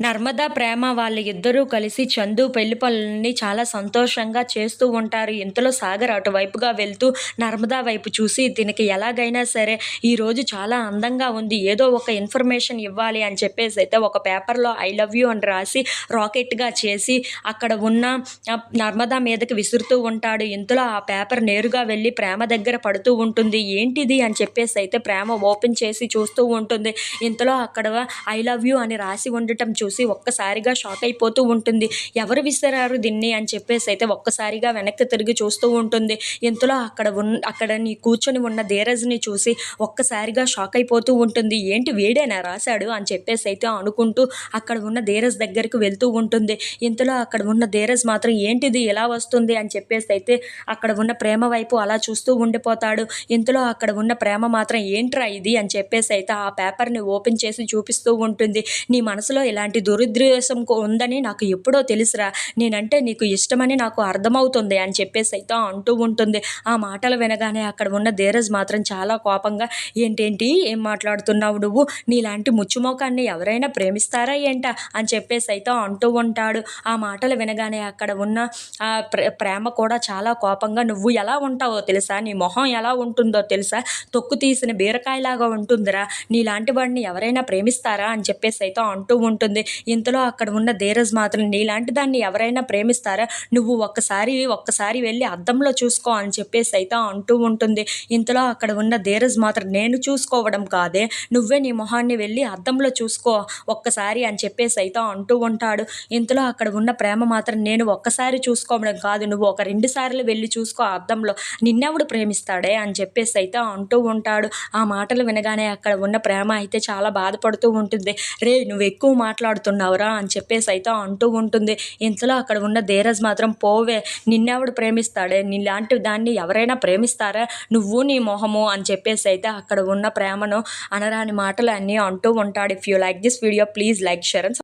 నర్మదా, ప్రేమ వాళ్ళ ఇద్దరూ కలిసి చందు పెళ్లి పనులని చాలా సంతోషంగా చేస్తూ ఉంటారు. ఇంతలో సాగర్ అటువైపుగా వెళ్తూ నర్మదా వైపు చూసి దీనికి ఎలాగైనా సరే ఈరోజు చాలా అందంగా ఉంది, ఏదో ఒక ఇన్ఫర్మేషన్ ఇవ్వాలి అని చెప్పేసి అయితే ఒక పేపర్లో ఐ లవ్ యూ అని రాసి రాకెట్గా చేసి అక్కడ ఉన్న నర్మదా మీదకి విసురుతూ ఉంటాడు. ఇంతలో ఆ పేపర్ నేరుగా వెళ్ళి ప్రేమ దగ్గర పడుతూ ఉంటుంది. ఏంటిది అని చెప్పేసి అయితే ప్రేమ ఓపెన్ చేసి చూస్తూ ఉంటుంది. ఇంతలో అక్కడ ఐ లవ్ యూ అని రాసి ఉండటం చూసి ఒక్కసారిగా షాక్ అయిపోతూ ఉంటుంది. ఎవరు విసిరారు దీన్ని అని చెప్పేసి అయితే ఒక్కసారిగా వెనక్కి తిరిగి చూస్తూ ఉంటుంది. ఇంతలో అక్కడ కూర్చొని ఉన్న ధీరజ్ని చూసి ఒక్కసారిగా షాక్ అయిపోతూ ఉంటుంది. ఏంటి వీడేనా రాశాడు అని చెప్పేసి అయితే అనుకుంటూ అక్కడ ఉన్న ధీరజ్ దగ్గరికి వెళ్తూ ఉంటుంది. ఇంతలో అక్కడ ఉన్న ధీరజ్ మాత్రం ఏంటిది ఎలా వస్తుంది అని చెప్పేసి అయితే అక్కడ ఉన్న ప్రేమ వైపు అలా చూస్తూ ఉండిపోతాడు. ఇంతలో అక్కడ ఉన్న ప్రేమ మాత్రం ఏంట్రా ఇది అని చెప్పేసి అయితే ఆ పేపర్ని ఓపెన్ చేసి చూపిస్తూ ఉంటుంది. నీ మనసులో ఇలాంటి దురుద్దేశం ఉందని నాకు ఎప్పుడో తెలుసురా, నేనంటే నీకు ఇష్టమని నాకు అర్థమవుతుంది అని చెప్పేసి అయితే అంటూ ఉంటుంది. ఆ మాటలు వినగానే అక్కడ ఉన్న ధీరజ్ మాత్రం చాలా కోపంగా ఏంటేంటి ఏం మాట్లాడుతున్నావు నువ్వు, నీలాంటి ముచ్చుమోకాన్ని ఎవరైనా ప్రేమిస్తారా ఏంటా అని చెప్పేసి అయితే అంటూ ఉంటాడు. ఆ మాటలు వినగానే అక్కడ ఉన్న ప్రేమ కూడా చాలా కోపంగా నువ్వు ఎలా ఉంటావో తెలుసా, నీ మొహం ఎలా ఉంటుందో తెలుసా, తొక్కు తీసిన బీరకాయలాగా ఉంటుందిరా, నీలాంటి వాడిని ఎవరైనా ప్రేమిస్తారా అని చెప్పేసి అయితే అంటూ ఉంటుంది. ఇంతలో అక్కడ ఉన్న ధీరజ్ మాత్రం నీలాంటి దాన్ని ఎవరైనా ప్రేమిస్తారా, నువ్వు ఒక్కసారి వెళ్ళి అద్దంలో చూసుకో అని చెప్పేసి అయితే అంటూ ఉంటుంది. ఇంతలో అక్కడ ఉన్న ధీరజ్ మాత్రం నేను చూసుకోవడం కాదే, నువ్వే నీ మొహాన్ని వెళ్ళి అద్దంలో చూసుకో ఒక్కసారి అని చెప్పేసి అయితే అంటూ ఉంటాడు. ఇంతలో అక్కడ ఉన్న ప్రేమ మాత్రం నేను ఒక్కసారి చూసుకోవడం కాదు, నువ్వు ఒక 2 సార్లు వెళ్ళి చూసుకో అద్దంలో, నిన్నెవడు ప్రేమిస్తాడే అని చెప్పేసి అయితే అంటూ ఉంటాడు. ఆ మాటలు వినగానే అక్కడ ఉన్న ప్రేమ అయితే చాలా బాధపడుతూ ఉంటుంది. రే నువ్వు ఎక్కువ మాట్లాడుతున్నావురా అని చెప్పేసి అయితే అంటూ ఉంటుంది. ఇంతలో అక్కడ ఉన్న ధీరజ్ మాత్రం పోవే, నిన్నెవడు ప్రేమిస్తాడే, నీలాంటి దాన్ని ఎవరైనా ప్రేమిస్తారా, నువ్వు నీ మొహము అని చెప్పేసి అయితే అక్కడ ఉన్న ప్రేమను అనరాని మాటలు అన్నీ అంటూ ఉంటాడు. If you like this video please like, share and